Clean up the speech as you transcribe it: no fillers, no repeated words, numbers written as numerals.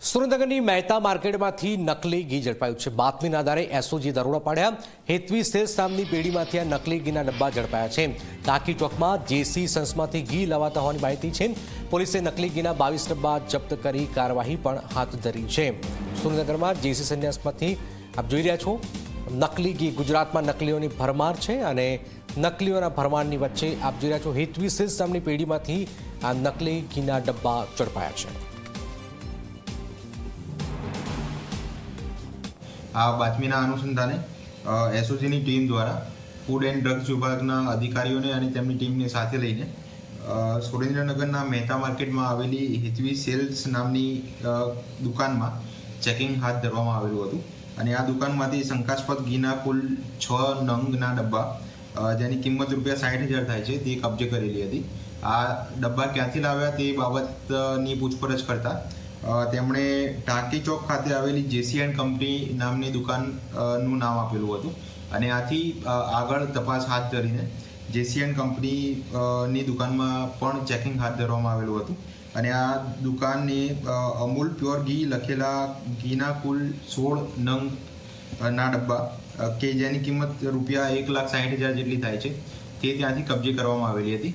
સુરેન્દ્રનગરની મહેતા માર્કેટમાંથી નકલી ઘી ઝડપાયું છે। બાતમીના આધારે એસઓજી દરોડા પાડ્યા। હેતવી સેલ્સ નામની પેઢીમાંથી આ નકલી ઘીના ડબ્બા ઝડપાયા છે। ટાંકી ચોકમાં જેસી સંસમાંથી ઘી લવાતા હોવાની માહિતી છે। પોલીસે નકલી ઘીના 22 ડબ્બા જપ્ત કરી કાર્યવાહી પણ હાથ ધરી છે। સુરેન્દ્રનગરમાં જેસી સંન્યાસમાંથી આપ જોઈ રહ્યા છો નકલી ઘી। ગુજરાતમાં નકલીઓની ભરમાર છે અને નકલીઓના ભરમારની વચ્ચે આપ જોઈ રહ્યા છો હેતવી સેલ્સ નામની પેઢીમાંથી આ નકલી ઘીના ડબ્બા ઝડપાયા છે। આ બાતમીના અનુસંધાને એસઓજીની ટીમ દ્વારા ફૂડ એન્ડ ડ્રગ્સ વિભાગના અધિકારીઓને અને તેમની ટીમને સાથે લઈને સુરેન્દ્રનગરના મહેતા માર્કેટમાં આવેલી હેતવી સેલ્સ નામની દુકાનમાં ચેકિંગ હાથ ધરવામાં આવેલું હતું અને આ દુકાનમાંથી શંકાસ્પદ ઘીના કુલ 6 નંગના ડબ્બા જેની કિંમત ₹60,000 થાય છે તે કબજે કરેલી હતી। આ ડબ્બા ક્યાંથી લાવ્યા તે બાબતની પૂછપરછ કરતા તેમણે ટાંકી ચોક ખાતે આવેલી જેસી એન્ડ કંપની નામની દુકાનનું નામ આપેલું હતું અને આથી આગળ તપાસ હાથ ધરીને જેસી એન્ડ કંપનીની દુકાનમાં પણ ચેકિંગ હાથ ધરવામાં આવેલું હતું અને આ દુકાનની અમૂલ પ્યોર ઘી લખેલા ઘીના કુલ 16 નંગના ડબ્બા કે જેની કિંમત ₹1,60,000 જેટલી થાય છે તે ત્યાંથી કબજે કરવામાં આવેલી હતી।